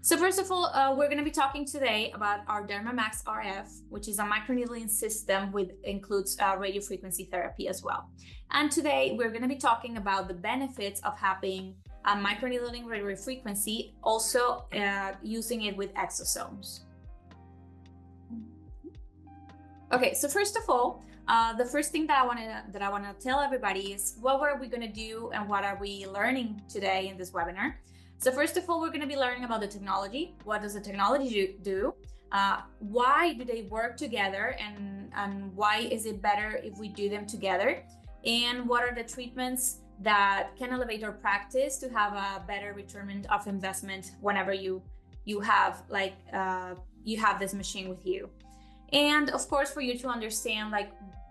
So first of all, we're going to be talking today about our DermaMax RF, which is a microneedling system which includes radio frequency therapy as well. And today we're going to be talking about the benefits of having a microneedling radio frequency, also using it with exosomes. Okay, so first of all, the first thing that I want to tell everybody is what were we going to do and what are we learning today in this webinar. So first of all, we're going to be learning about the technology. What does the technology do? Why do they work together, and why is it better if we do them together? And what are the treatments that can elevate our practice to have a better return of investment whenever you have this machine with you? And of course, for you to understand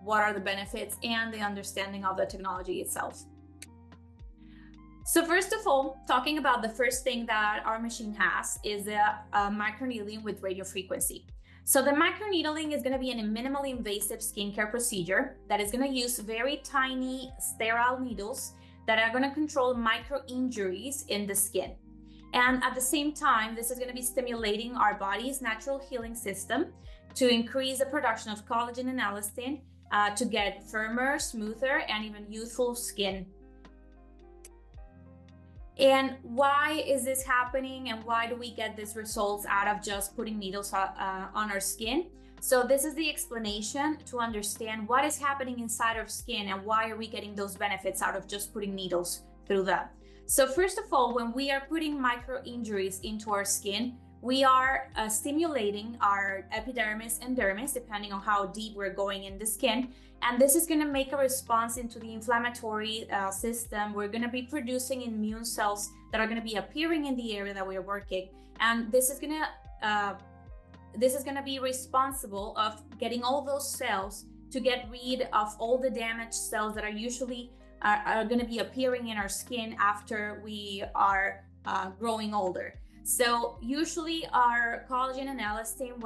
what are the benefits and the understanding of the technology itself. So first of all, talking about the first thing that our machine has is a microneedling with radio frequency. So the microneedling is going to be a minimally invasive skincare procedure that is going to use very tiny sterile needles that are going to control micro injuries in the skin. And at the same time, this is going to be stimulating our body's natural healing system to increase the production of collagen and elastin to get firmer, smoother, and even youthful skin. And why is this happening, and why do we get these results out of just putting needles on our skin? So this is the explanation to understand what is happening inside our skin and why are we getting those benefits out of just putting needles through that. So first of all, when we are putting micro injuries into our skin, we are stimulating our epidermis and dermis, depending on how deep we're going in the skin. And this is going to make a response into the inflammatory system. We're going to be producing immune cells that are going to be appearing in the area that we're working. And this is going to be responsible of getting all those cells to get rid of all the damaged cells that are usually are going to be appearing in our skin after we are growing older. So usually our collagen and elastin,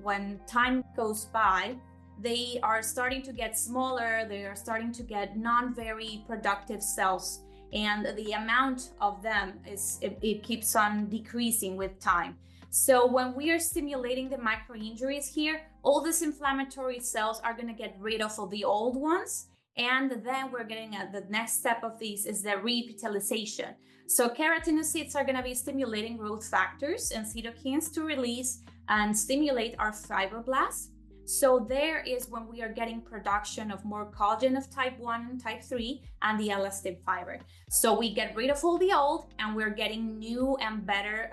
when time goes by, they are starting to get smaller, they are starting to get non-very productive cells, and the amount of them it keeps on decreasing with time. So when we are stimulating the micro injuries here, all these inflammatory cells are going to get rid of all the old ones, and then we're getting the next step of this is the revitalization. So keratinocytes are going to be stimulating growth factors and cytokines to release and stimulate our fibroblasts. So there is when we are getting production of more collagen of type 1 and type 3 and the elastin fiber. So we get rid of all the old and we're getting new and better,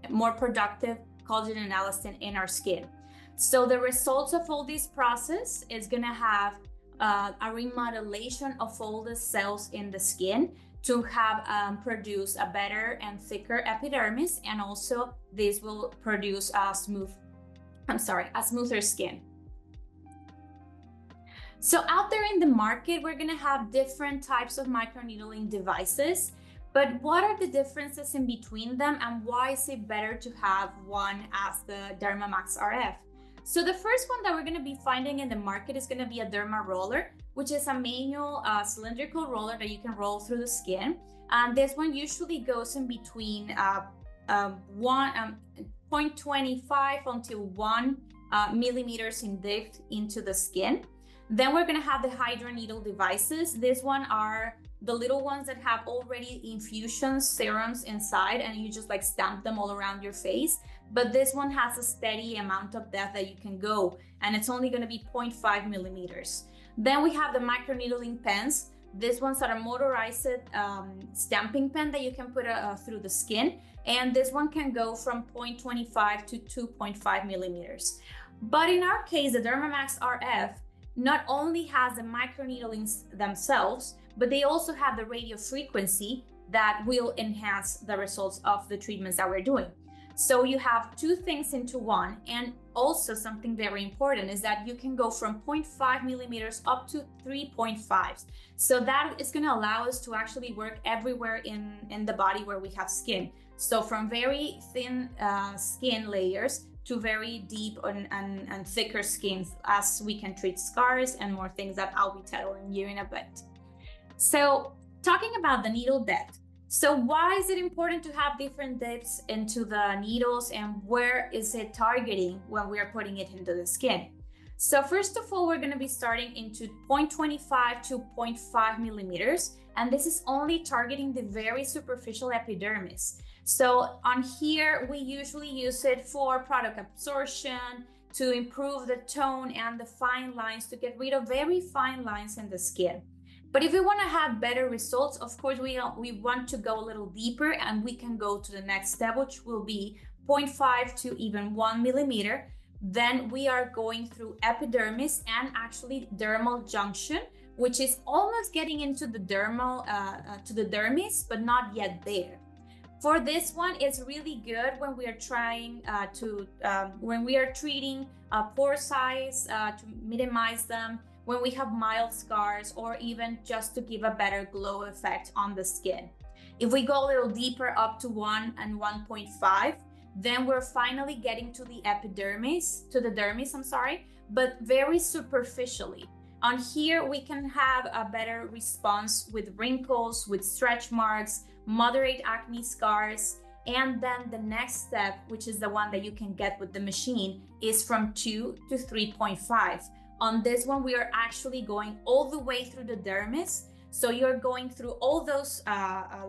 more productive collagen and elastin in our skin. So the results of all this process is going to have a remodelation of all the cells in the skin to have produce a better and thicker epidermis, and also this will produce a smoother skin. So out there in the market, we're gonna have different types of microneedling devices, but what are the differences in between them, and why is it better to have one as the DermaMax RF? So the first one that we're going to be finding in the market is going to be a derma roller, which is a manual cylindrical roller that you can roll through the skin. And this one usually goes in between 0.25 until 1 millimeters in depth into the skin. Then we're going to have the hydro needle devices. This one are the little ones that have already infusions, serums inside, and you just stamp them all around your face. But this one has a steady amount of depth that you can go, and it's only going to be 0.5 millimeters. Then we have the microneedling pens. These ones are a motorized stamping pen that you can put through the skin, and this one can go from 0.25 to 2.5 millimeters. But in our case, the DermaMax RF not only has the microneedlings themselves, but they also have the radio frequency that will enhance the results of the treatments that we're doing. So you have two things into one, and also something very important is that you can go from 0.5 millimeters up to 3.5. So that is going to allow us to actually work everywhere in the body where we have skin. So from very thin skin layers to very deep and thicker skins, as we can treat scars and more things that I'll be telling you in a bit. So talking about the needle depth. So why is it important to have different dips into the needles, and where is it targeting when we are putting it into the skin? So first of all, we're going to be starting into 0.25 to 0.5 millimeters, and this is only targeting the very superficial epidermis. So on here, we usually use it for product absorption, to improve the tone and the fine lines, to get rid of very fine lines in the skin. But if we want to have better results, of course, we want to go a little deeper, and we can go to the next step, which will be 0.5 to even 1 millimeter. Then we are going through epidermis and actually dermal junction, which is almost getting into the dermal, to the dermis, but not yet there. For this one, it's really good when we are trying when we are treating pore size, to minimize them, when we have mild scars, or even just to give a better glow effect on the skin. If we go a little deeper, up to 1 and 1.5, then we're finally getting to the epidermis, to the dermis, but very superficially. On here, we can have a better response with wrinkles, with stretch marks, moderate acne scars. And then the next step, which is the one that you can get with the machine, is from 2 to 3.5. On this one, we are actually going all the way through the dermis. So you're going through all those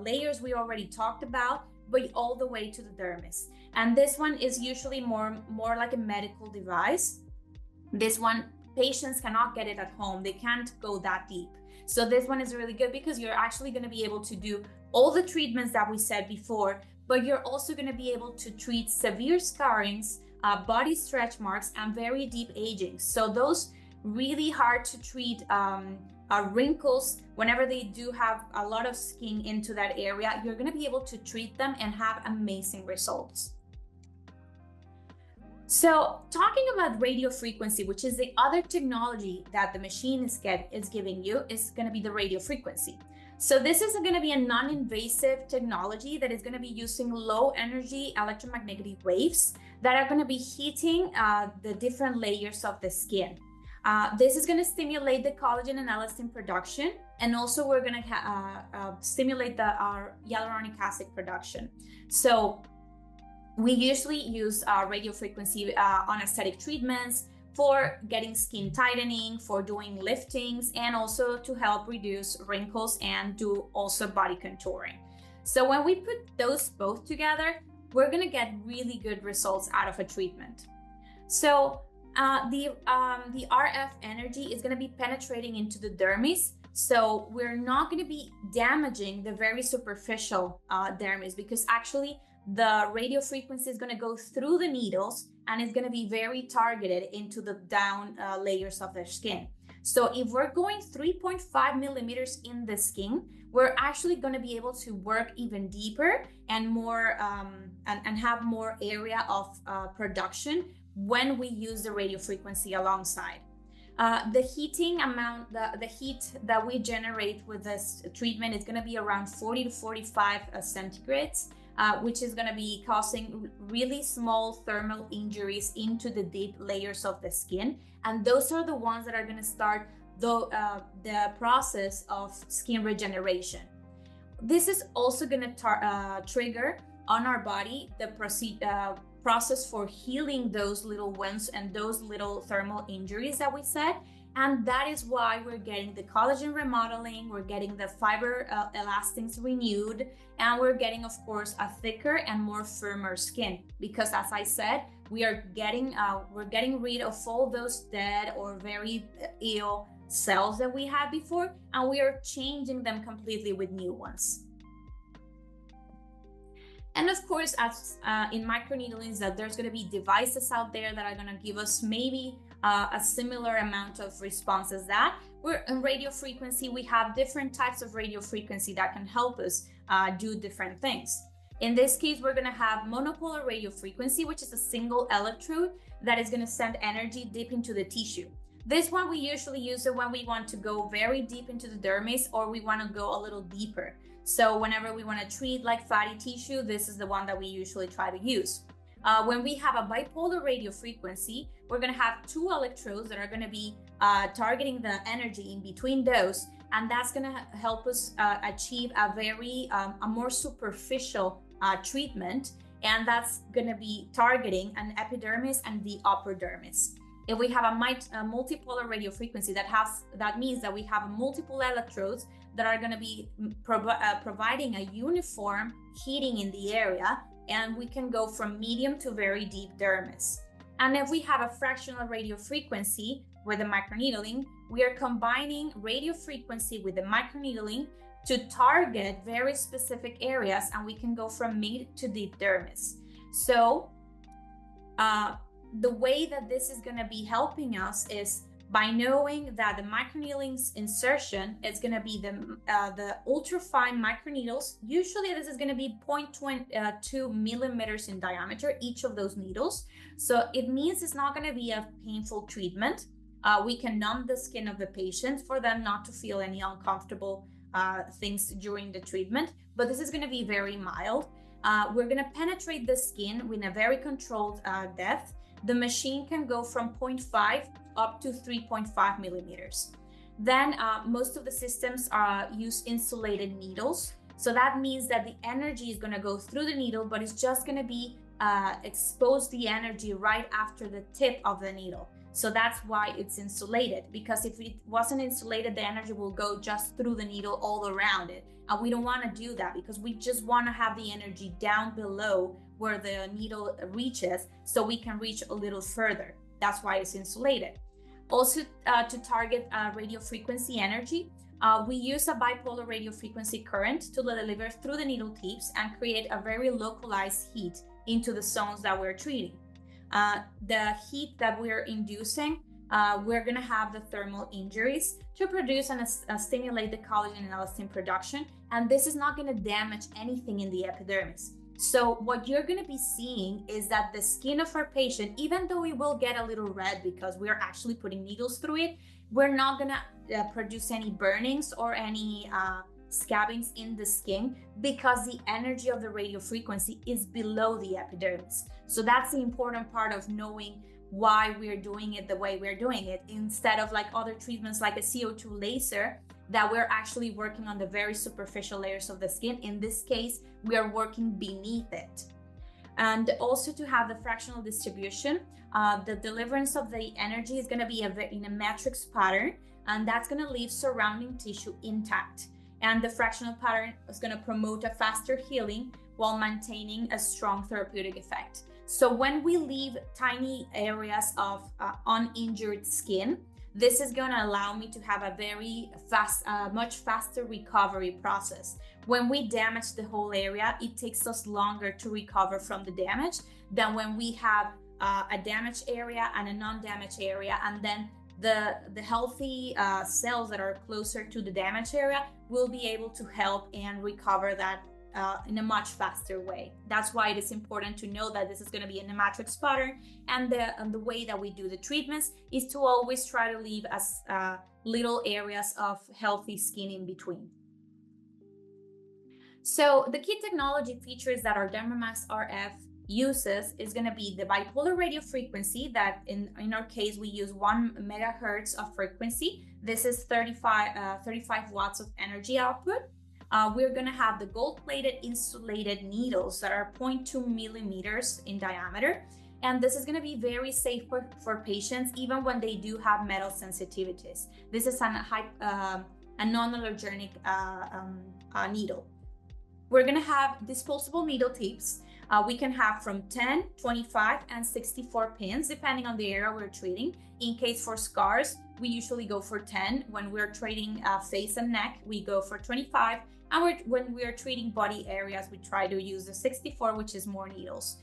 layers we already talked about, but all the way to the dermis. And this one is usually more like a medical device. This one, patients cannot get it at home. They can't go that deep. So this one is really good because you're actually going to be able to do all the treatments that we said before, but you're also going to be able to treat severe scarrings, body stretch marks, and very deep aging. So those really hard to treat wrinkles, whenever they do have a lot of skin into that area, you're going to be able to treat them and have amazing results. So talking about radio frequency, which is the other technology that the machine is giving you, is going to be the radio frequency. So this is going to be a non-invasive technology that is going to be using low energy electromagnetic waves that are going to be heating the different layers of the skin. This is going to stimulate the collagen and elastin production, and also we're going to stimulate our hyaluronic acid production. So we usually use radio frequency on aesthetic treatments, for getting skin tightening, for doing liftings, and also to help reduce wrinkles and do also body contouring. So when we put those both together, we're going to get really good results out of a treatment. So the RF energy is going to be penetrating into the dermis. So we're not going to be damaging the very superficial dermis, because actually the radio frequency is going to go through the needles and it's going to be very targeted into the down layers of their skin. So if we're going 3.5 millimeters in the skin, we're actually going to be able to work even deeper and more and have more area of production when we use the radio frequency alongside. The heating amount, the heat that we generate with this treatment is going to be around 40 to 45 centigrades, which is going to be causing really small thermal injuries into the deep layers of the skin. And those are the ones that are going to start the process of skin regeneration. This is also going to trigger on our body the process for healing those little wounds and those little thermal injuries that we said. And that is why we're getting the collagen remodeling, we're getting the fiber elastins renewed, and we're getting, of course, a thicker and more firmer skin. Because as I said, we're getting rid of all those dead or very ill cells that we had before, and we are changing them completely with new ones. And of course, as in microneedling, that there's going to be devices out there that are going to give us maybe a similar amount of response as that. We're in radio frequency, we have different types of radio frequency that can help us do different things. In this case, we're going to have monopolar radio frequency, which is a single electrode that is going to send energy deep into the tissue. This one, we usually use it when we want to go very deep into the dermis, or we want to go a little deeper. So whenever we want to treat like fatty tissue, this is the one that we usually try to use. When we have a bipolar radio frequency, we're going to have two electrodes that are going to be targeting the energy in between those, and that's going to help us achieve a more superficial treatment, and that's going to be targeting an epidermis and the upper dermis. If we have a multipolar radiofrequency, that means that we have multiple electrodes that are going to be providing a uniform heating in the area, and we can go from medium to very deep dermis. And if we have a fractional radiofrequency with the microneedling, we are combining radiofrequency with the microneedling to target very specific areas, and we can go from mid to deep dermis. So the way that this is going to be helping us is by knowing that the microneedling's insertion is going to be the ultra-fine microneedles. Usually this is going to be 0.2 millimeters in diameter, each of those needles. So it means it's not going to be a painful treatment. We can numb the skin of the patient for them not to feel any uncomfortable things during the treatment, but this is going to be very mild. We're going to penetrate the skin with a very controlled depth. The machine can go from 0.5 up to 3.5 millimeters. Then most of the systems use insulated needles. So that means that the energy is going to go through the needle, but it's just going to be expose the energy right after the tip of the needle. So that's why it's insulated, because if it wasn't insulated, the energy will go just through the needle all around it. And we don't want to do that, because we just want to have the energy down below where the needle reaches, so we can reach a little further. That's why it's insulated. Also, to target radio frequency energy, we use a bipolar radio frequency current to deliver through the needle tips and create a very localized heat into the zones that we're treating. The heat that we're inducing, we're going to have the thermal injuries to produce and stimulate the collagen and elastin production, and this is not going to damage anything in the epidermis. So what you're going to be seeing is that the skin of our patient, even though it will get a little red because we are actually putting needles through it, we're not going to produce any burnings or any scabbings in the skin, because the energy of the radio frequency is below the epidermis. So that's the important part of knowing why we're doing it the way we're doing it, instead of like other treatments like a CO2 laser that we're actually working on the very superficial layers of the skin. In this case, we are working beneath it. And also to have the fractional distribution, the deliverance of the energy is going to be in a matrix pattern, and that's going to leave surrounding tissue intact. And the fractional pattern is going to promote a faster healing while maintaining a strong therapeutic effect. So when we leave tiny areas of uninjured skin, this is going to allow me to have a very fast, much faster recovery process. When we damage the whole area, it takes us longer to recover from the damage than when we have a damaged area and a non-damaged area, and then the healthy cells that are closer to the damaged area will be able to help and recover that in a much faster way. That's why it is important to know that this is going to be in a matrix pattern, and the way that we do the treatments is to always try to leave as little areas of healthy skin in between. So the key technology features that our DermaMax RF uses is going to be the bipolar radio frequency, that in our case we use 1 megahertz of frequency. This is 35 watts of energy output. We're going to have the gold-plated insulated needles that are 0.2 millimeters in diameter, and this is going to be very safe for patients even when they do have metal sensitivities. This is a non-allergenic needle. We're going to have disposable needle tips. We can have from 10, 25, and 64 pins, depending on the area we're treating. In case for scars, we usually go for 10. When we're treating face and neck, we go for 25. And when we're treating body areas, we try to use the 64, which is more needles.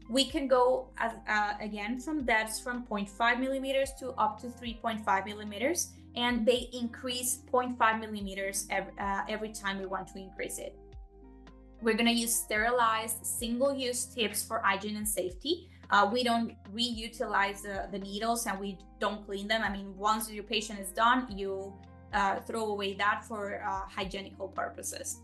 We can go, again, from depths from 0.5 millimeters to up to 3.5 millimeters. And they increase 0.5 millimeters every time we want to increase it. We're going to use sterilized single-use tips for hygiene and safety. We don't reutilize the needles, and we don't clean them. I mean, once your patient is done, you throw away that for hygienical purposes.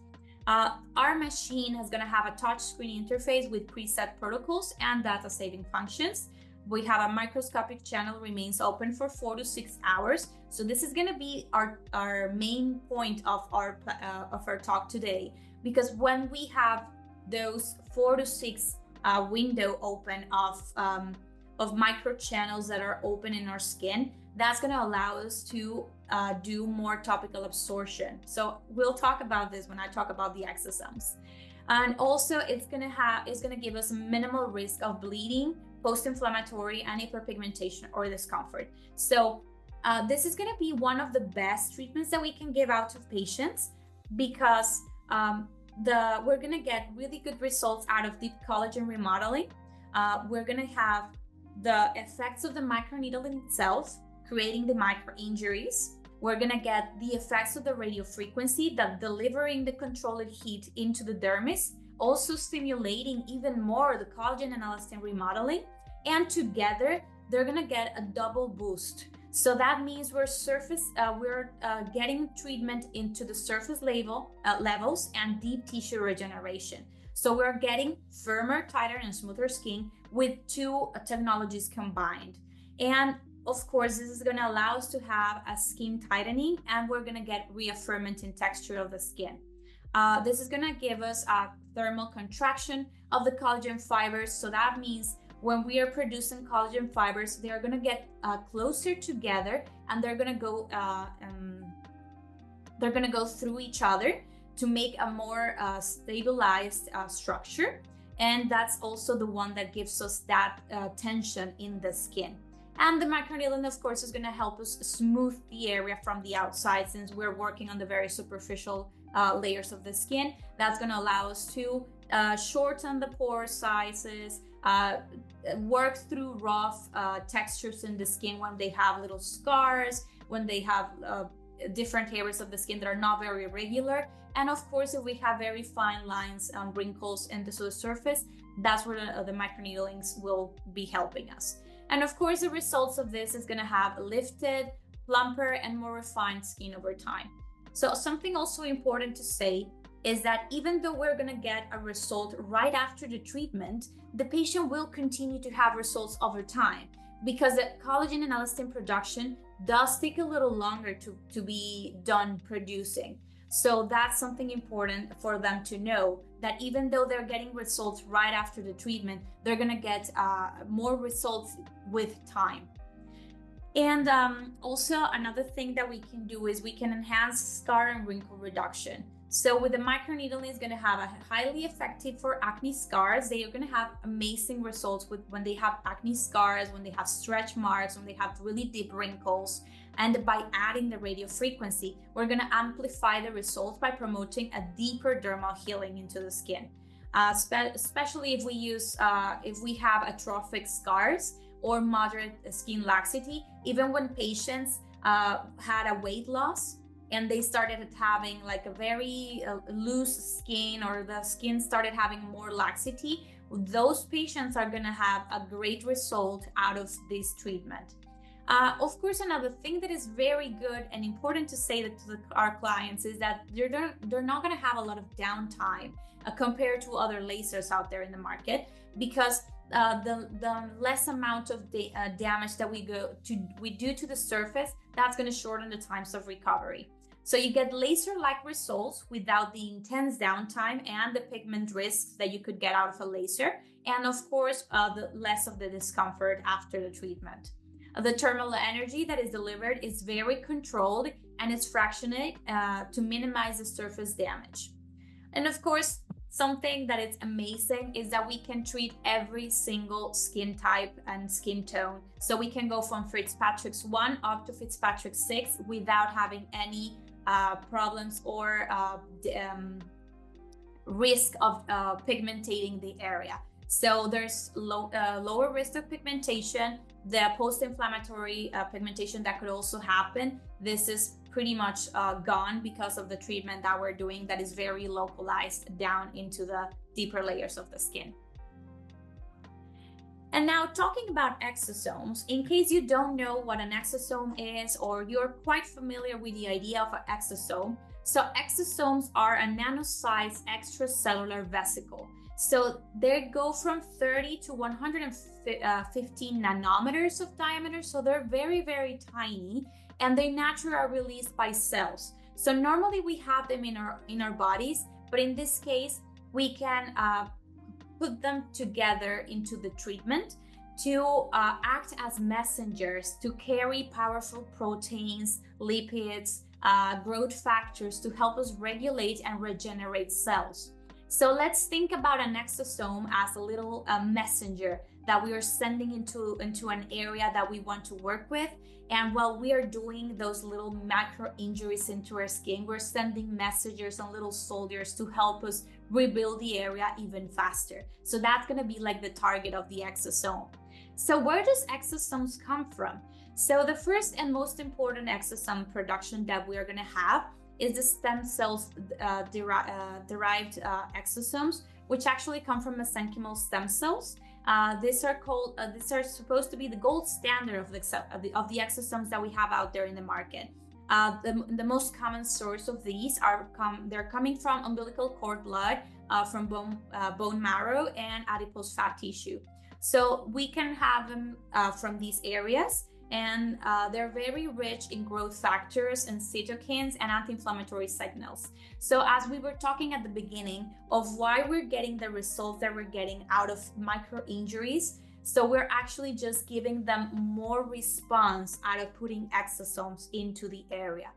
Our machine is going to have a touch screen interface with preset protocols and data saving functions. we have a microscopic channel remains open for 4 to 6 hours. So this is going to be our main point of our talk today, because when we have those 4 to 6 window open of micro channels that are open in our skin, that's going to allow us to do more topical absorption. So we'll talk about this when I talk about the exosomes. And also it's going to give us minimal risk of bleeding, post-inflammatory, and hyperpigmentation or discomfort. So this is going to be one of the best treatments that we can give out to patients, because we're going to get really good results out of deep collagen remodeling. We're going to have the effects of the microneedling itself, creating the micro injuries. We're going to get the effects of the radio frequency, that delivering the controlled heat into the dermis, also stimulating even more the collagen and elastin remodeling. And together, they're going to get a double boost. So that means we're getting treatment into the surface levels and deep tissue regeneration. So we're getting firmer, tighter, and smoother skin with two technologies combined. And of course, this is going to allow us to have a skin tightening, and we're going to get reaffirmment in texture of the skin. This is going to give us a thermal contraction of the collagen fibers. So that means when we are producing collagen fibers, they are going to get closer together, and they're going to go through each other to make a more stabilized structure. And that's also the one that gives us that tension in the skin. And the microneedling, of course, is going to help us smooth the area from the outside, since we're working on the very superficial layers of the skin. That's going to allow us to shorten the pore sizes, work through rough textures in the skin when they have little scars, when they have different areas of the skin that are not very regular. And of course, if we have very fine lines and wrinkles in the surface, that's where the microneedlings will be helping us. And of course, the results of this is going to have lifted, plumper, and more refined skin over time. So something also important to say is that even though we're going to get a result right after the treatment, the patient will continue to have results over time, because the collagen and elastin production does take a little longer to be done producing. So that's something important for them to know, that even though they're getting results right after the treatment, they're going to get more results with time. And also another thing that we can do is we can enhance scar and wrinkle reduction. So with the microneedling, is going to have a highly effective for acne scars. They are going to have amazing results when they have acne scars, when they have stretch marks, when they have really deep wrinkles. And by adding the radio frequency, we're going to amplify the results by promoting a deeper dermal healing into the skin. Especially if we have atrophic scars or moderate skin laxity, even when patients had a weight loss and they started having like a very loose skin, or the skin started having more laxity, those patients are going to have a great result out of this treatment. Of course, another thing that is very good and important to say that to our clients is that they're not going to have a lot of downtime compared to other lasers out there in the market, because the less amount of damage that we do to the surface, that's going to shorten the times of recovery. So you get laser-like results without the intense downtime and the pigment risks that you could get out of a laser, and of course, the less of the discomfort after the treatment. The thermal energy that is delivered is very controlled, and it's fractionated to minimize the surface damage. And of course, something that is amazing is that we can treat every single skin type and skin tone. So we can go from Fitzpatrick's 1 up to Fitzpatrick's 6 without having any problems or risk of pigmentating the area. So there's lower risk of pigmentation. The post-inflammatory pigmentation that could also happen, this is pretty much gone because of the treatment that we're doing, that is very localized down into the deeper layers of the skin. And now, talking about exosomes, in case you don't know what an exosome is, or you're quite familiar with the idea of an exosome, so exosomes are a nano-sized extracellular vesicle. So they go from 30 to 115 nanometers of diameter. So they're very, very tiny, and they naturally are released by cells. So normally we have them in our bodies, but in this case, we can put them together into the treatment to act as messengers to carry powerful proteins, lipids, growth factors to help us regulate and regenerate cells. So let's think about an exosome as a little messenger that we are sending into an area that we want to work with. And while we are doing those little macro injuries into our skin, we're sending messengers and little soldiers to help us rebuild the area even faster. So that's going to be like the target of the exosome. So where does exosomes come from? So the first and most important exosome production that we are going to have is the stem cells derived exosomes, which actually come from mesenchymal stem cells. These are supposed to be the gold standard of the exosomes that we have out there in the market. The most common source of these they're coming from umbilical cord blood, from bone marrow and adipose fat tissue. So we can have them from these areas, and they're very rich in growth factors and cytokines and anti-inflammatory signals. So as we were talking at the beginning of why we're getting the results that we're getting out of micro injuries, so we're actually just giving them more response out of putting exosomes into the area.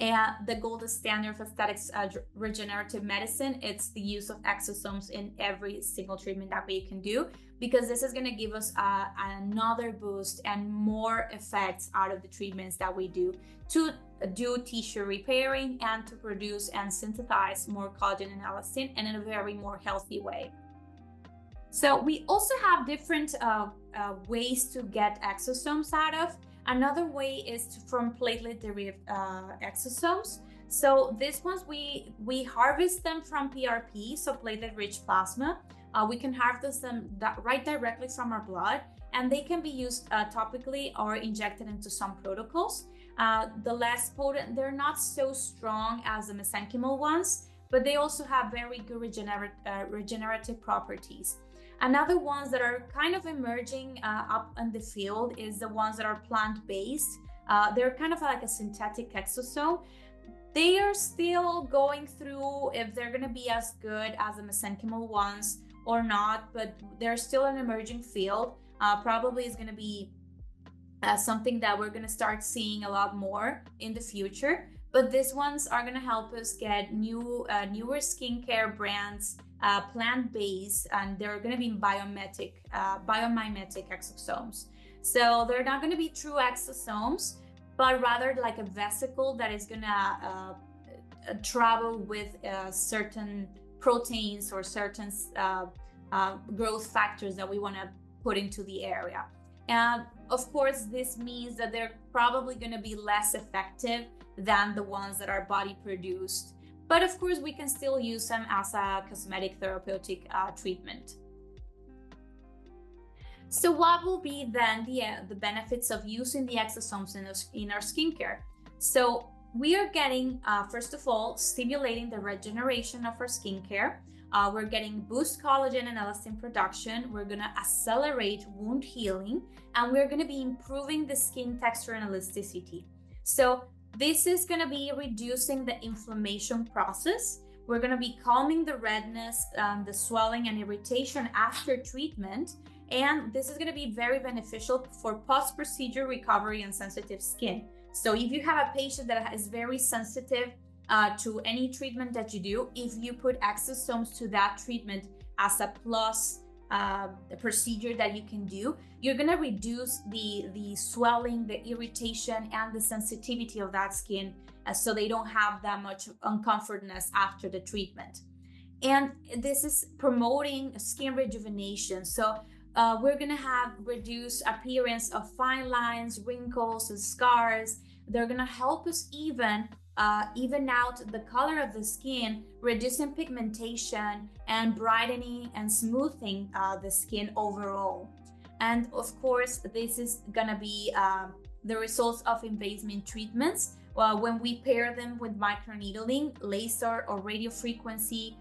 And the gold standard of aesthetics regenerative medicine, it's the use of exosomes in every single treatment that we can do, because this is going to give us another boost and more effects out of the treatments that we do to do tissue repairing and to produce and synthesize more collagen and elastin, and in a very more healthy way. So we also have different ways to get exosomes out of. Another way is from platelet-derived exosomes. So these ones, we harvest them from PRP, so platelet-rich plasma. We can harvest them right directly from our blood, and they can be used topically or injected into some protocols. The less potent, they're not so strong as the mesenchymal ones, but they also have very good regenerative properties. Another ones that are kind of emerging up in the field is the ones that are plant-based. They're kind of like a synthetic exosome. They are still going through if they're going to be as good as the mesenchymal ones or not, but they're still an emerging field. Probably is going to be something that we're going to start seeing a lot more in the future. But these ones are going to help us get newer skincare brands, plant-based, and they're going to be biomimetic exosomes. So they're not going to be true exosomes, but rather like a vesicle that is going to travel with certain proteins or certain growth factors that we want to put into the area. And of course, this means that they're probably going to be less effective than the ones that are body produced. But of course, we can still use them as a cosmetic therapeutic treatment. So what will be then the benefits of using the exosomes in our skincare? So we are getting, first of all, stimulating the regeneration of our skincare. We're getting boost collagen and elastin production. We're going to accelerate wound healing, and we're going to be improving the skin texture and elasticity. So this is going to be reducing the inflammation process. We're going to be calming the redness, the swelling and irritation after treatment. And this is going to be very beneficial for post-procedure recovery and sensitive skin. So if you have a patient that is very sensitive to any treatment that you do, if you put exosomes to that treatment as a plus procedure that you can do, you're going to reduce the swelling, the irritation, and the sensitivity of that skin, so they don't have that much uncomfortness after the treatment. And this is promoting skin rejuvenation. So we're going to have reduced appearance of fine lines, wrinkles, and scars. They're going to help us even out the color of the skin, reducing pigmentation and brightening and smoothing the skin overall. And of course, this is gonna be the results of invasive treatments. When we pair them with microneedling, laser or radio frequency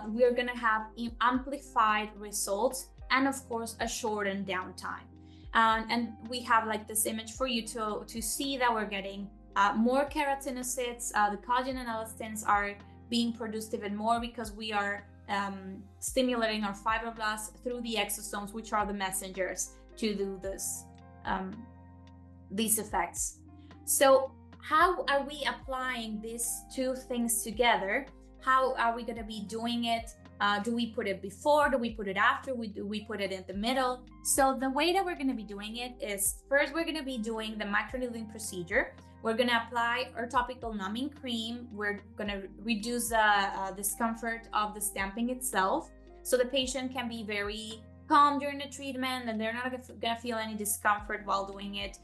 we're gonna have amplified results and of course a shortened downtime. And we have like this image for you to see that we're getting more keratinocytes. The collagen and elastins are being produced even more because we are stimulating our fibroblasts through the exosomes, which are the messengers to do these effects. So how are we applying these two things together? How are we going to be doing it? Do we put it before? Do we put it after? Do we put it in the middle? So the way that we're going to be doing it is, first we're going to be doing the microneedling procedure. We're going to apply our topical numbing cream. We're going to reduce the discomfort of the stamping itself, so the patient can be very calm during the treatment and they're not going to feel any discomfort while doing it.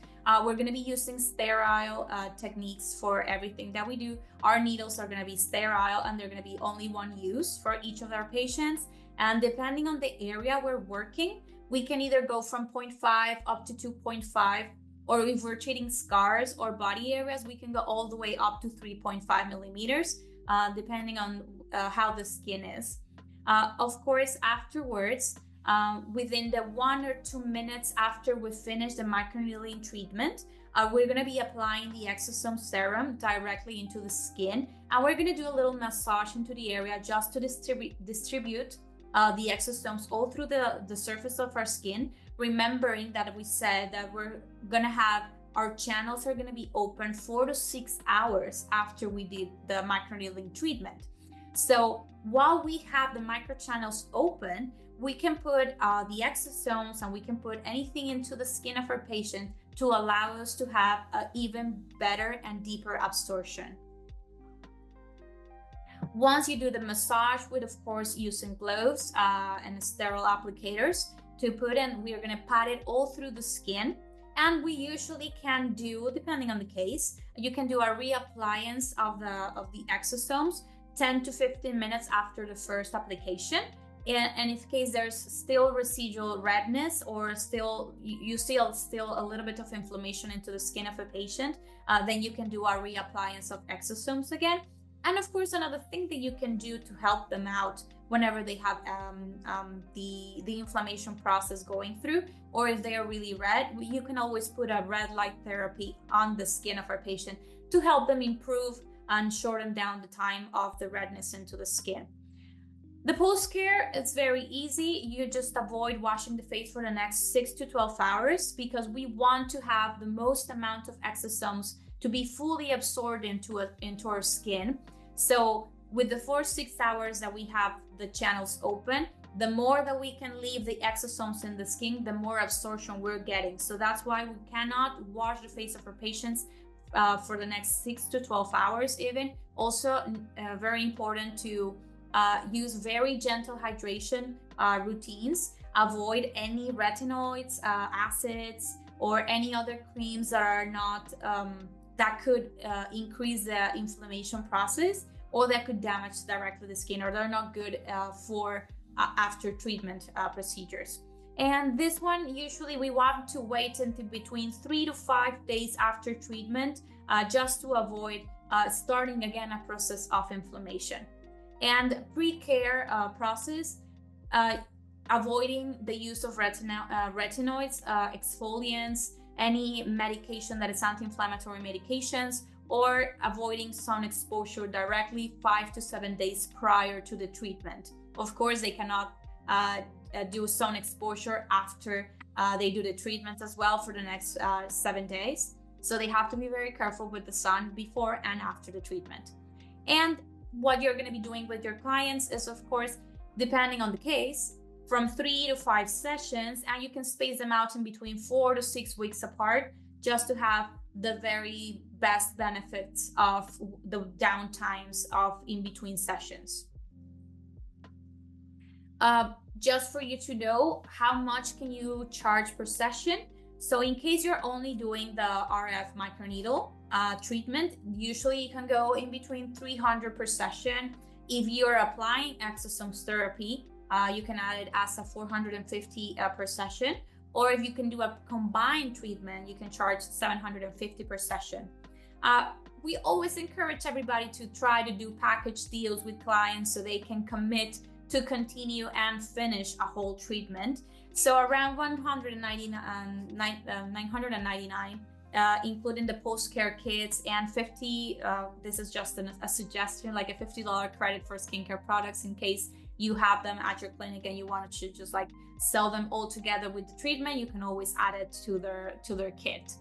We're going to be using sterile techniques for everything that we do. Our needles are going to be sterile and they're going to be only one use for each of our patients. And depending on the area we're working, we can either go from 0.5 up to 2.5, or if we're treating scars or body areas, we can go all the way up to 3.5 millimeters, depending on how the skin is. Of course, afterwards, within the 1 or 2 minutes after we finish the microneedling treatment, we're going to be applying the exosome serum directly into the skin, and we're going to do a little massage into the area just to distribute the exosomes all through the surface of our skin, remembering that we said that we're going to have our channels are going to be open 4 to 6 hours after we did the microneedling treatment. So while we have the microchannels open, we can put the exosomes and we can put anything into the skin of our patient to allow us to have an even better and deeper absorption. Once you do the massage with, of course, using gloves and sterile applicators to put in, we are going to pat it all through the skin. And we usually can do, depending on the case, you can do a reappliance of the exosomes 10 to 15 minutes after the first application. And if case there's still residual redness or you still a little bit of inflammation into the skin of a patient, then you can do a reappliance of exosomes again. And of course, another thing that you can do to help them out whenever they have the inflammation process going through, or if they are really red, you can always put a red light therapy on the skin of our patient to help them improve and shorten down the time of the redness into the skin. The post-care, it's very easy. You just avoid washing the face for the next 6 to 12 hours because we want to have the most amount of exosomes to be fully absorbed into our skin. So with the 4 to 6 hours that we have the channels open, the more that we can leave the exosomes in the skin, the more absorption we're getting. So that's why we cannot wash the face of our patients for the next 6 to 12 hours even. Also, very important to use very gentle hydration routines. Avoid any retinoids, acids, or any other creams that are not that could increase the inflammation process, or that could damage directly the skin, or they're not good for after treatment procedures. And this one, usually we want to wait until between 3 to 5 days after treatment, just to avoid starting again a process of inflammation. And pre-care process, avoiding the use of retinoids, exfoliants, any medication that is anti-inflammatory medications, or avoiding sun exposure directly 5 to 7 days prior to the treatment. Of course, they cannot do sun exposure after they do the treatment as well for the next 7 days. So they have to be very careful with the sun before and after the treatment. And what you're going to be doing with your clients is, of course, depending on the case, from 3 to 5 sessions, and you can space them out in between 4 to 6 weeks apart, just to have the very best benefits of the downtimes of in between sessions. Just for you to know, how much can you charge per session? So in case you're only doing the RF microneedle treatment, usually you can go in between $300 per session. If you're applying exosomes therapy, you can add it as a $450 per session. Or if you can do a combined treatment, you can charge $750 per session. we always encourage everybody to try to do package deals with clients so they can commit to continue and finish a whole treatment. So around 999, including the post-care kits, and 50, this is just a suggestion, like a $50 credit for skincare products in case you have them at your clinic and you want to just like sell them all together with the treatment. You can always add it to their kit.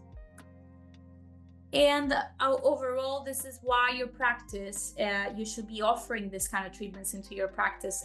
And overall, this is why your practice, you should be offering this kind of treatments into your practice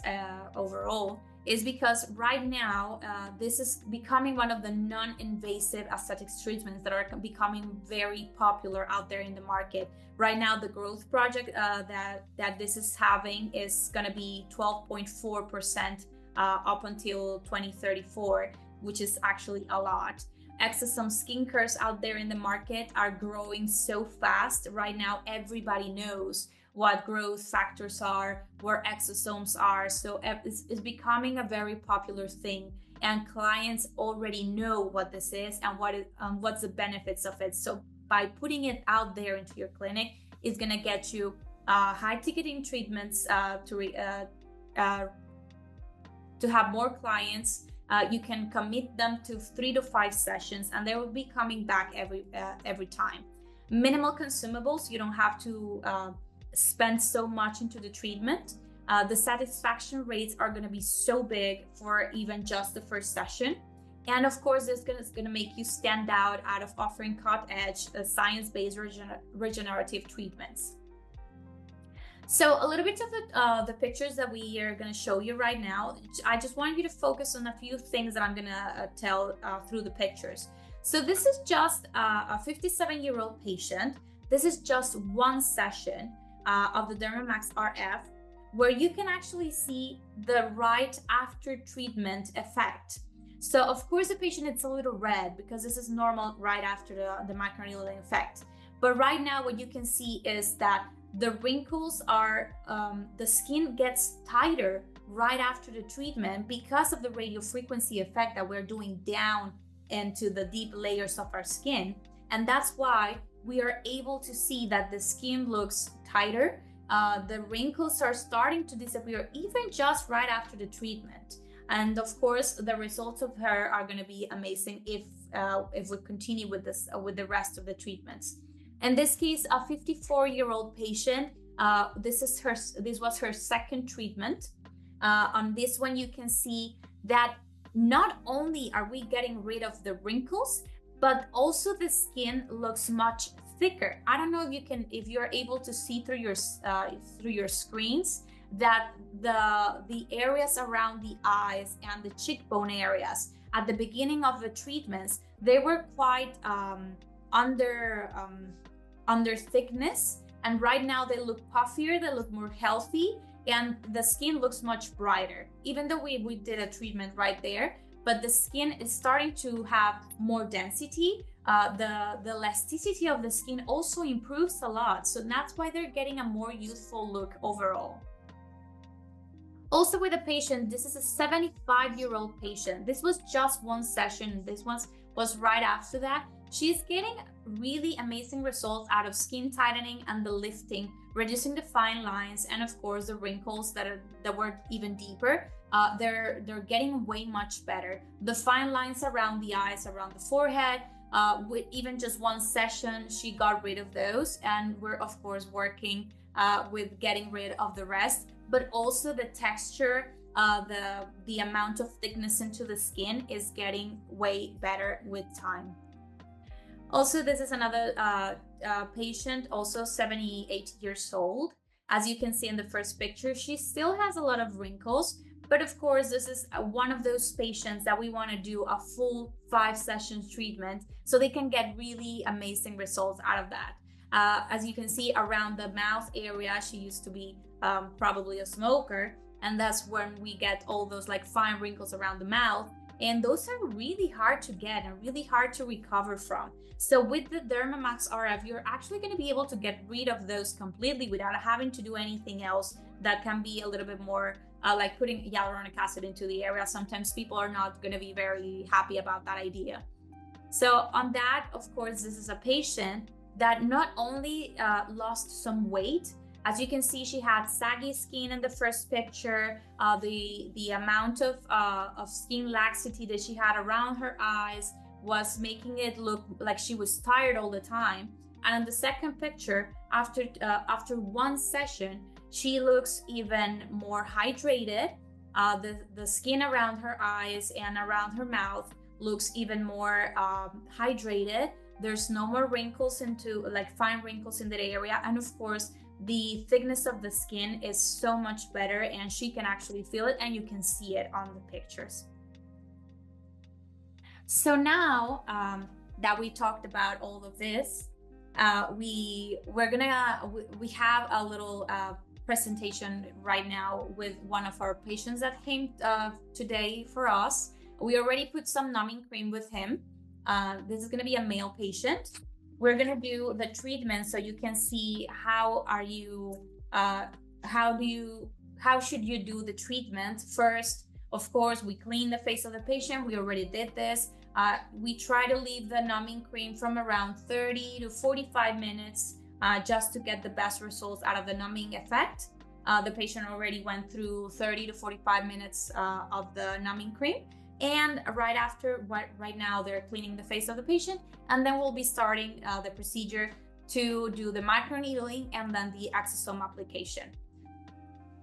overall, is because right now, this is becoming one of the non-invasive aesthetics treatments that are becoming very popular out there in the market. Right now, the growth project that this is having is going to be 12.4% up until 2034, which is actually a lot. Exosome skincares out there in the market are growing so fast. Right now, everybody knows what growth factors are, where exosomes are. So it's becoming a very popular thing, and clients already know what this is and what's the benefits of it. So by putting it out there into your clinic, it's gonna get you high ticketing treatments to have more clients. You can commit them to 3 to 5 sessions, and they will be coming back every time. Minimal consumables, you don't have to spend so much into the treatment. The satisfaction rates are going to be so big for even just the first session. And of course, it's going to make you stand out of offering cut-edge, science-based regenerative treatments. So a little bit of the pictures that we are going to show you right now. I just want you to focus on a few things that I'm going to tell through the pictures. So this is just a 57-year-old patient. This is just one session of the DermaMax RF, where you can actually see the right after treatment effect. So of course the patient, it's a little red because this is normal right after the microneedling effect. But right now what you can see is that the wrinkles are, the skin gets tighter right after the treatment because of the radio frequency effect that we're doing down into the deep layers of our skin. And that's why we are able to see that the skin looks tighter. The wrinkles are starting to disappear even just right after the treatment. And of course, the results of her are going to be amazing if we continue with this, with the rest of the treatments. In this case, a 54-year-old patient, this was her second treatment. On this one, you can see that not only are we getting rid of the wrinkles, but also the skin looks much thicker. I don't know if you're able to see through your screens that the areas around the eyes and the cheekbone areas at the beginning of the treatments, they were quite under thickness, and right now they look puffier, they look more healthy, and the skin looks much brighter. Even though we did a treatment right there, but the skin is starting to have more density. The elasticity of the skin also improves a lot, so that's why they're getting a more youthful look overall. Also with the patient, this is a 75-year-old patient. This was just one session. This one was right after that. She's getting really amazing results out of skin tightening and the lifting, reducing the fine lines, and of course the wrinkles that were even deeper. They're getting way much better. The fine lines around the eyes, around the forehead, with even just one session, she got rid of those, and we're of course working with getting rid of the rest. But also the texture, the amount of thickness into the skin is getting way better with time. Also, this is another patient, also 78 years old. As you can see in the first picture, she still has a lot of wrinkles, but of course, this is one of those patients that we want to do a full 5 sessions treatment so they can get really amazing results out of that. As you can see around the mouth area, she used to be probably a smoker, and that's when we get all those like fine wrinkles around the mouth. And those are really hard to get and really hard to recover from. So with the DermaMax RF, you're actually going to be able to get rid of those completely without having to do anything else that can be a little bit more like putting hyaluronic acid into the area. Sometimes people are not going to be very happy about that idea. So on that, of course, this is a patient that not only lost some weight. As you can see, she had saggy skin in the first picture. The amount of skin laxity that she had around her eyes was making it look like she was tired all the time. And in the second picture, after one session, she looks even more hydrated. The skin around her eyes and around her mouth looks even more hydrated. There's no more wrinkles, like fine wrinkles in that area. And of course, the thickness of the skin is so much better, and she can actually feel it, and you can see it on the pictures. So now that we talked about all of this, we have a little presentation right now with one of our patients that came today for us. We already put some numbing cream with him. This is going to be a male patient. We're going to do the treatment so you can see how should you do the treatment. First, of course, we clean the face of the patient. We already did this. We try to leave the numbing cream from around 30 to 45 minutes just to get the best results out of the numbing effect. The patient already went through 30 to 45 minutes of the numbing cream. And right now they're cleaning the face of the patient, and then we'll be starting the procedure to do the microneedling and then the exosome application.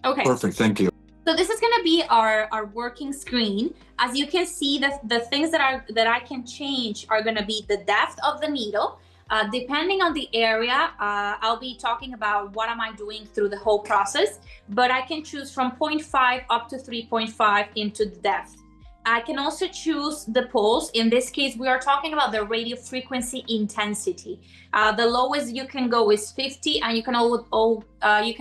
Okay. Perfect, thank you. So this is going to be our working screen. As you can see, the things that I can change are going to be the depth of the needle. Depending on the area, I'll be talking about what am I doing through the whole process, but I can choose from 0.5 up to 3.5 into the depth. I can also choose the pulse. In this case, we are talking about the radio frequency intensity. The lowest you can go is 50, and you can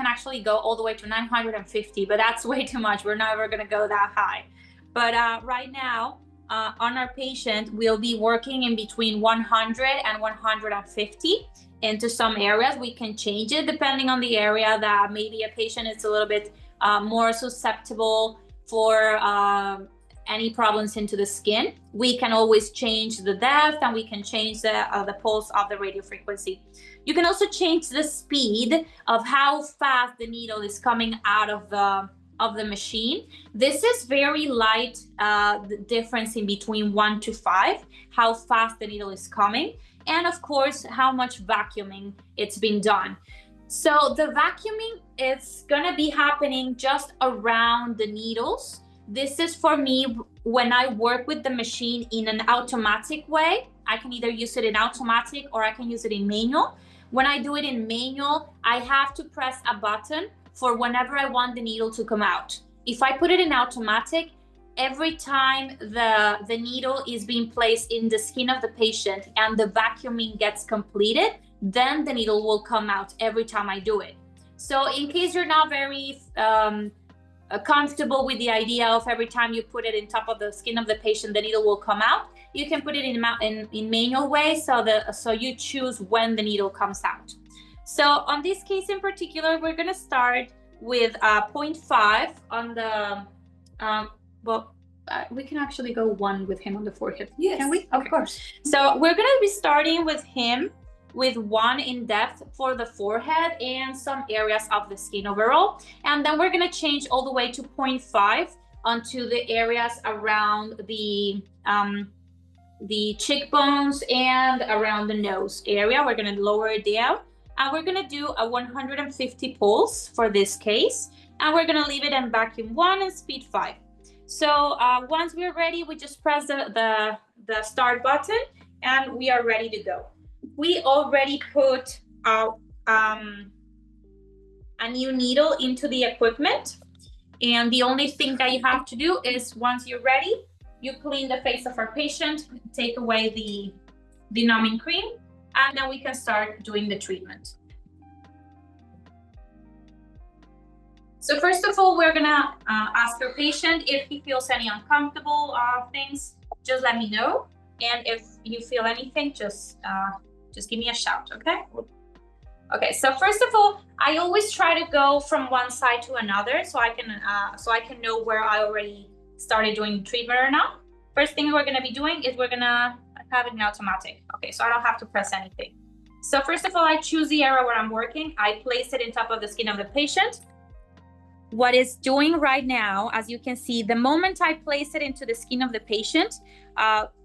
actually go all the way to 950, but that's way too much. We're never going to go that high. But right now, on our patient, we'll be working in between 100 and 150. Into some areas, we can change it depending on the area that maybe a patient is a little bit more susceptible for any problems into the skin. We can always change the depth, and we can change the pulse of the radio frequency. You can also change the speed of how fast the needle is coming out of the machine. This is very light, the difference in between 1 to 5, how fast the needle is coming, and of course, how much vacuuming it's been done. So the vacuuming is gonna be happening just around the needles. This is for me when I work with the machine in an automatic way. I can either use it in automatic or I can use it in manual. When I do it in manual, I have to press a button for whenever I want the needle to come out. If I put it in automatic, every time the needle is being placed in the skin of the patient and the vacuuming gets completed, then the needle will come out every time I do it. So in case you're not very comfortable with the idea of every time you put it in top of the skin of the patient, the needle will come out, you can put it in manual way, so you choose when the needle comes out. So on this case in particular, we're going to start with 0.5 on the, we can actually go 1 with him on the forehead. Yes, can we? Okay. Of course. So we're going to be starting with him with 1 in depth for the forehead and some areas of the skin overall. And then we're going to change all the way to 0.5 onto the areas around the cheekbones and around the nose area. We're going to lower it down, and we're going to do a 150 pulse for this case, and we're going to leave it in vacuum 1 and speed 5. So once we're ready, we just press the start button, and we are ready to go. We already put a new needle into the equipment, and the only thing that you have to do is, once you're ready, you clean the face of our patient, take away the numbing cream, and then we can start doing the treatment. So first of all, we're gonna ask our patient if he feels any uncomfortable things, just let me know. And if you feel anything, just give me a shout, okay? Okay, so first of all, I always try to go from one side to another so I can know where I already started doing treatment or not. First thing we're gonna be doing is we're gonna have it in automatic. Okay, so I don't have to press anything. So first of all, I choose the area where I'm working. I place it on top of the skin of the patient. What it's doing right now, as you can see, the moment I place it into the skin of the patient,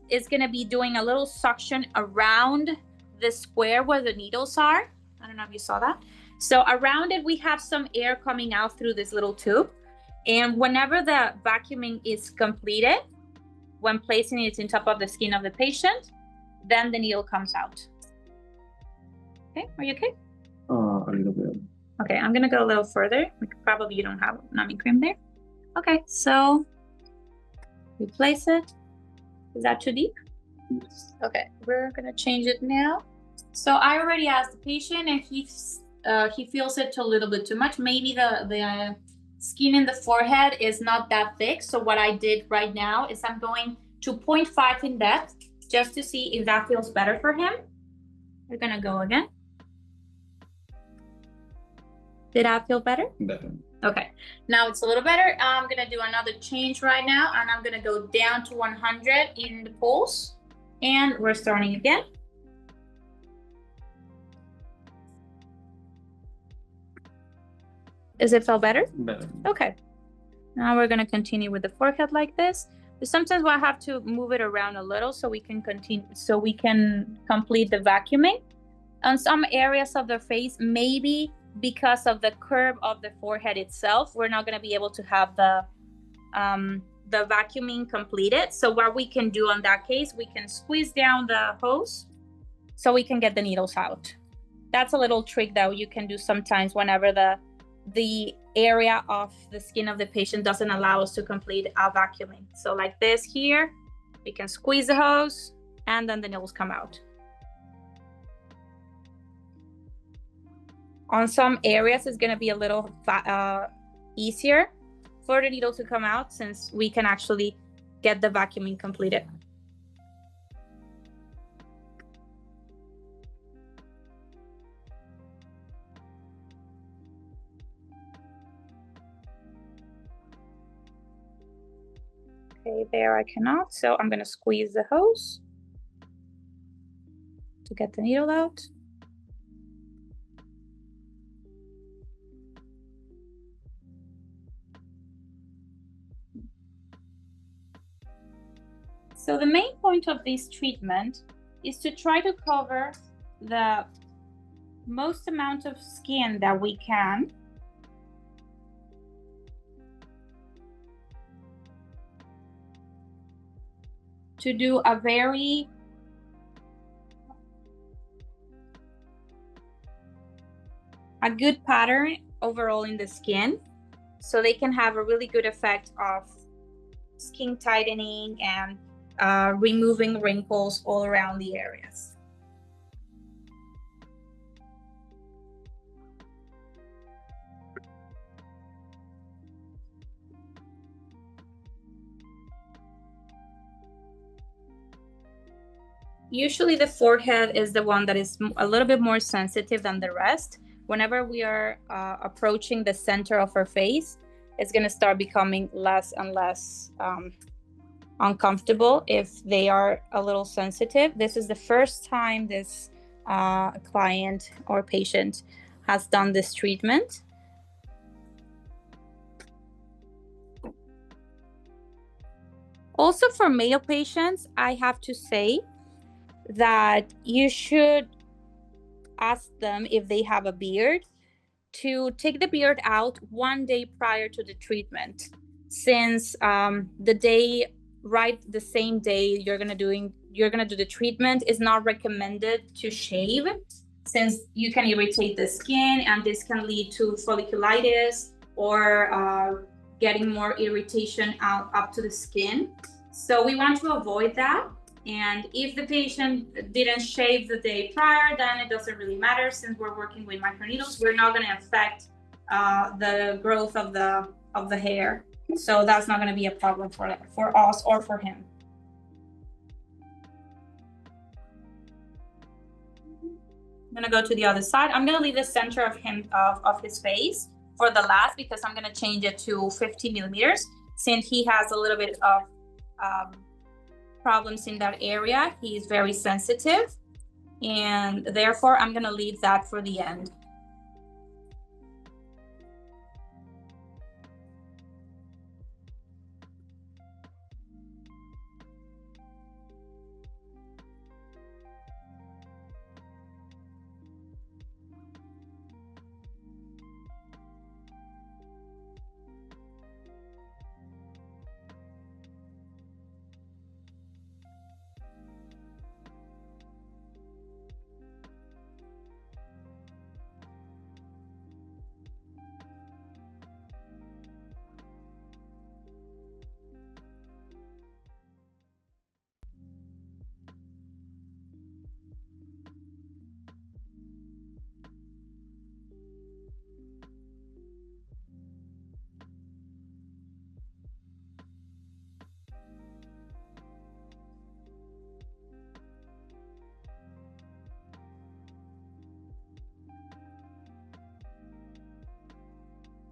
it's gonna be doing a little suction around the square where the needles are. I don't know if you saw that. So around it, we have some air coming out through this little tube. And whenever the vacuuming is completed, when placing it on top of the skin of the patient, then the needle comes out. Okay, are you okay? A little bit. Okay, I'm gonna go a little further. Probably you don't have numbing cream there. Okay, so we place it. Is that too deep? Yes. Okay, we're gonna change it now. So I already asked the patient, and he feels it a little bit too much. Maybe the skin in the forehead is not that thick. So what I did right now is I'm going to 0.5 in depth just to see if that feels better for him. We're gonna go again. Did that feel better? Better. Okay, now it's a little better. I'm gonna do another change right now, and I'm gonna go down to 100 in the pulse, and we're starting again. Does it feel better? Better. Okay. Now we're gonna continue with the forehead like this. But sometimes we'll have to move it around a little so we can continue, so we can complete the vacuuming. On some areas of the face, maybe because of the curve of the forehead itself, we're not going to be able to have the vacuuming completed. So what we can do in that case, we can squeeze down the hose so we can get the needles out. That's a little trick that you can do sometimes whenever the area of the skin of the patient doesn't allow us to complete our vacuuming. So like this here, we can squeeze the hose and then the needles come out. On some areas, it's going to be a little easier for the needle to come out since we can actually get the vacuuming completed. Okay, there I cannot, so I'm going to squeeze the hose to get the needle out. So the main point of this treatment is to try to cover the most amount of skin that we can. To do a good pattern overall in the skin, so they can have a really good effect of skin tightening and removing wrinkles all around the areas. Usually the forehead is the one that is a little bit more sensitive than the rest. Whenever we are approaching the center of our face, it's going to start becoming less and less uncomfortable if they are a little sensitive. This is the first time this client or patient has done this treatment. Also for male patients, I have to say that you should ask them if they have a beard to take the beard out 1 day prior to the treatment, since the same day you're gonna do the treatment is not recommended to shave, since you can irritate the skin and this can lead to folliculitis or getting more irritation up to the skin. So we want to avoid that. And if the patient didn't shave the day prior, then it doesn't really matter, since we're working with microneedles. We're not going to affect the growth of the hair, so that's not going to be a problem for us or for him. I'm going to go to the other side. I'm going to leave the center of his face for the last, because I'm going to change it to 50 millimeters, since he has a little bit of problems in that area. He is very sensitive. and therefore I'm gonna leave that for the end.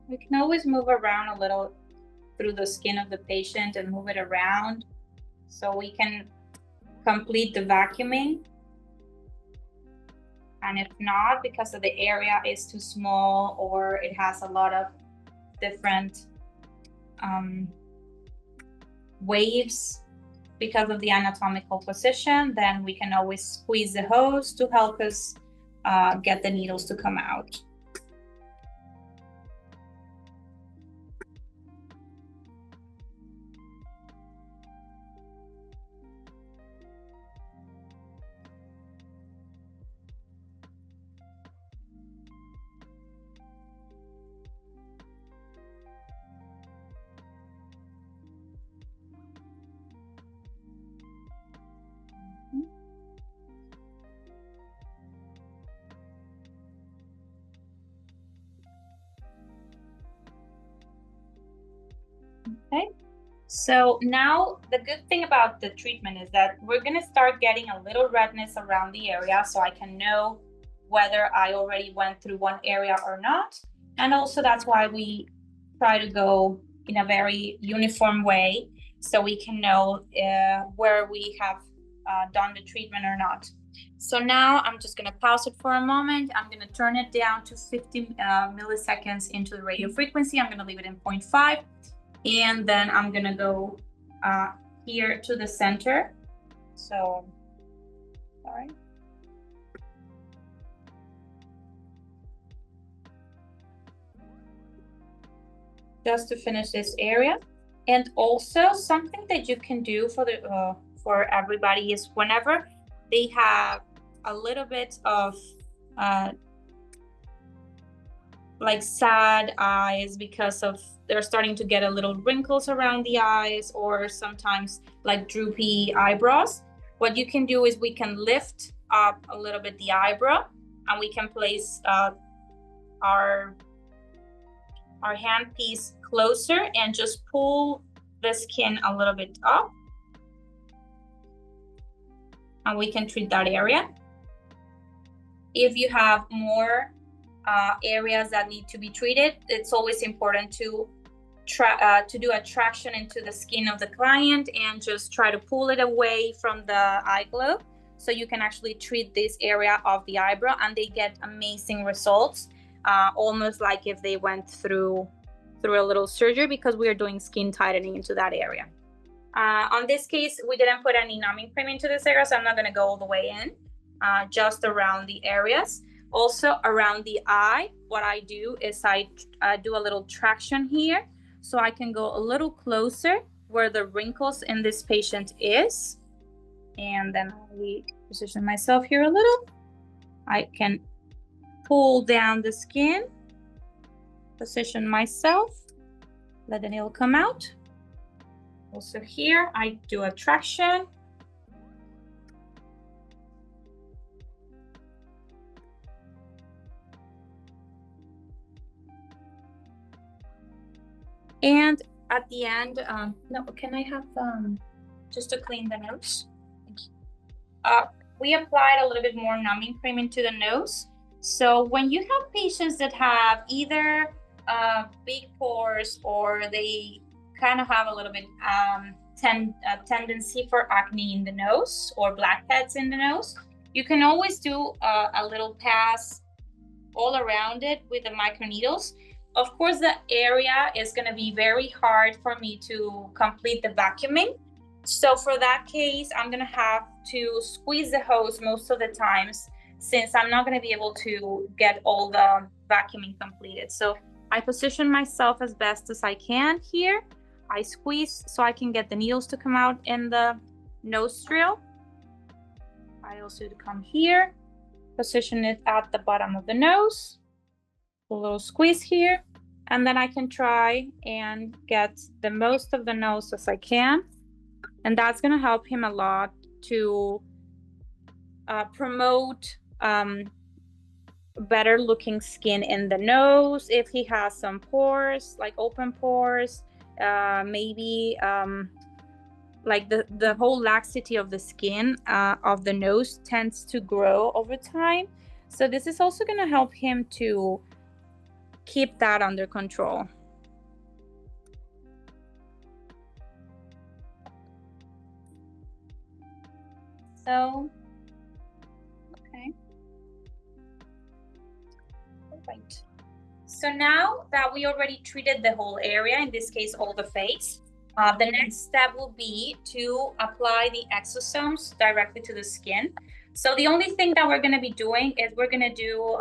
We can always move around a little through the skin of the patient and move it around so we can complete the vacuuming. And if not, because of the area is too small or it has a lot of different waves because of the anatomical position, then we can always squeeze the hose to help us get the needles to come out. Okay, so now the good thing about the treatment is that we're gonna start getting a little redness around the area so I can know whether I already went through one area or not. And also that's why we try to go in a very uniform way so we can know where we have done the treatment or not. So now I'm just gonna pause it for a moment. I'm gonna turn it down to 50 milliseconds into the radio frequency. I'm gonna leave it in 0.5. And then I'm gonna go here to the center. So, all right. Just to finish this area. And also something that you can do for everybody is whenever they have a little bit of like sad eyes because of they're starting to get a little wrinkles around the eyes, or sometimes like droopy eyebrows. What you can do is we can lift up a little bit the eyebrow, and we can place our handpiece closer and just pull the skin a little bit up, and we can treat that area. If you have more areas that need to be treated, it's always important to do a traction into the skin of the client and just try to pull it away from the eye glove so you can actually treat this area of the eyebrow, and they get amazing results, almost like if they went through a little surgery, because we are doing skin tightening into that area. On this case, we didn't put any numbing cream into this area, so I'm not going to go all the way in, just around the areas. Also around the eye, what I do is I do a little traction here, so I can go a little closer where the wrinkles in this patient is. And then I position myself here a little. I can pull down the skin, position myself, let the needle come out. Also here, I do a traction. And at the end, no, can I have just to clean the nose? Thank you. We applied a little bit more numbing cream into the nose. So when you have patients that have either big pores or they kind of have a little bit tendency for acne in the nose or blackheads in the nose, You can always do a little pass all around it with the microneedles. Of course, the area is going to be very hard for me to complete the vacuuming. So for that case, I'm going to have to squeeze the hose most of the times, since I'm not going to be able to get all the vacuuming completed. So I position myself as best as I can here. I squeeze so I can get the needles to come out in the nostril. I also come here, position it at the bottom of the nose, a little squeeze here, and then I can try and get the most of the nose as I can. And that's going to help him a lot to promote better looking skin in the nose. If he has some pores, like open pores, maybe like the whole laxity of the skin of the nose tends to grow over time. So this is also going to help him to keep that under control. So, okay. Right. So now that we already treated the whole area, in this case, all the face, the next step will be to apply the exosomes directly to the skin. So the only thing that we're going to be doing is we're going to do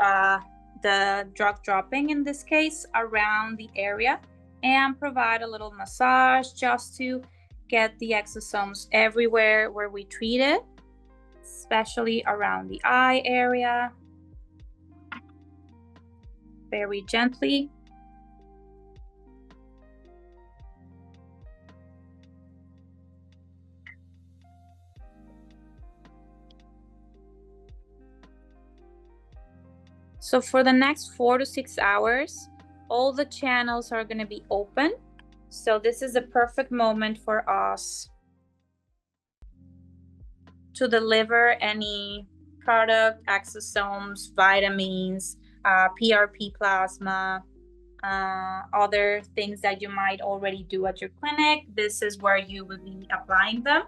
the drug dropping, in this case, around the area, and provide a little massage just to get the exosomes everywhere where we treat it, especially around the eye area. Very gently. So for the next 4 to 6 hours, all the channels are going to be open. So this is the perfect moment for us to deliver any product, exosomes, vitamins, PRP plasma, other things that you might already do at your clinic. This is where you will be applying them.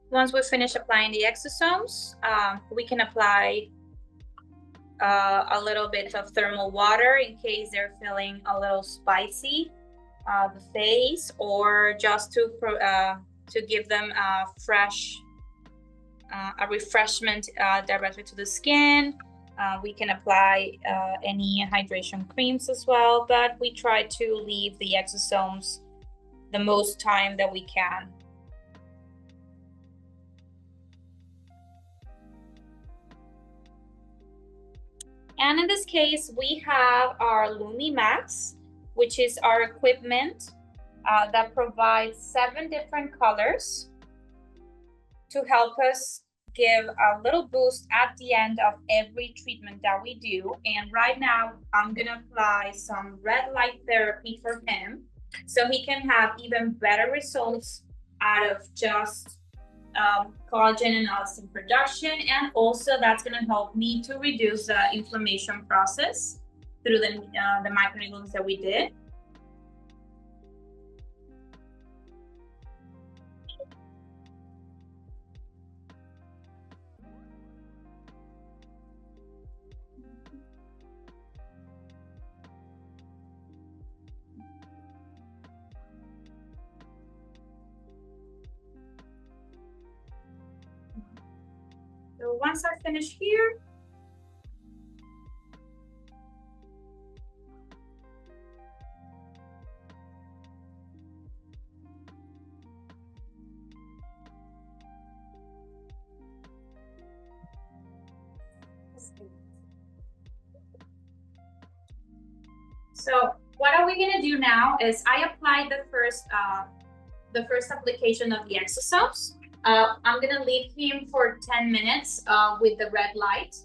Once we finish applying the exosomes, we can apply a little bit of thermal water in case they're feeling a little spicy, the face, or just to give them a fresh, a refreshment directly to the skin. We can apply any hydration creams as well, but we try to leave the exosomes the most time that we can. And in this case, we have our LumiMax, which is our equipment that provides 7 different colors to help us give a little boost at the end of every treatment that we do. And right now, I'm gonna apply some red light therapy for him so he can have even better results out of just collagen and elastin production, and also that's going to help me to reduce the inflammation process through the microneedlings that we did. So once I finish here, so what are we going to do now is I applied the first the first application of the exosomes. I'm gonna leave him for 10 minutes with the red light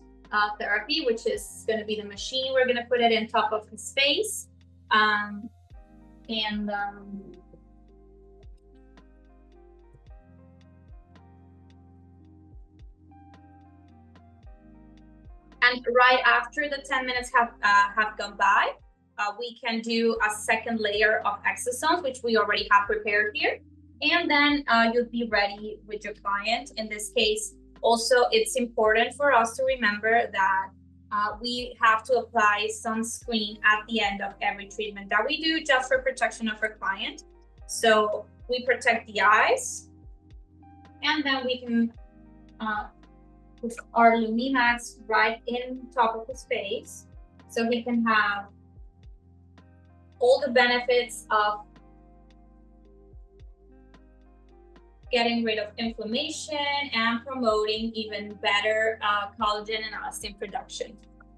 therapy, which is gonna be the machine. We're gonna put it in top of his face. And right after the 10 minutes have gone by, we can do a second layer of exosomes, which we already have prepared here. And then you'll be ready with your client. In this case, also, it's important for us to remember that we have to apply sunscreen at the end of every treatment that we do, just for protection of our client. So we protect the eyes, and then we can put our LumiMax right in top of his face, so he can have all the benefits of getting rid of inflammation and promoting even better collagen and elastin production.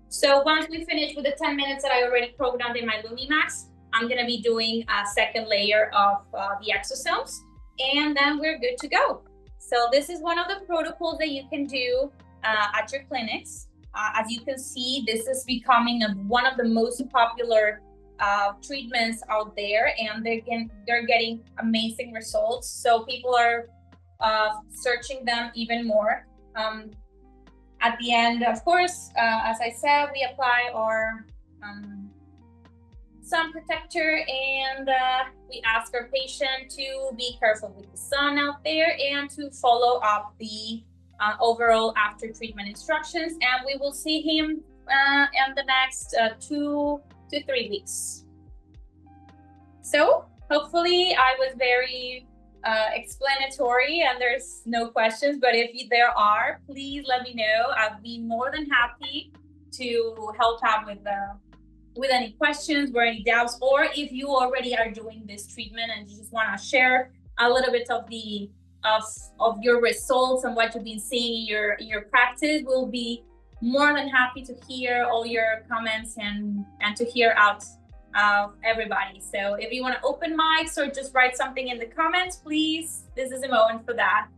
So once we finish with the 10 minutes that I already programmed in my LumiMax, I'm gonna be doing a second layer of the exosomes, and then we're good to go. So this is one of the protocols that you can do at your clinics. As you can see, this is becoming one of the most popular treatments out there, and they're getting amazing results. So people are searching them even more. At the end, of course, as I said, we apply our sun protector, and we ask our patient to be careful with the sun out there and to follow up the overall after treatment instructions, and we will see him in the next 2 to 3 weeks. So hopefully I was very explanatory and there's no questions, but if there are, please let me know. I'll be more than happy to help out with any questions or any doubts, or if you already are doing this treatment and you just want to share a little bit of the of your results and what you've been seeing in your practice, we'll be more than happy to hear all your comments and to hear out everybody. So if you want to open mics or just write something in the comments, please, this is a moment for that.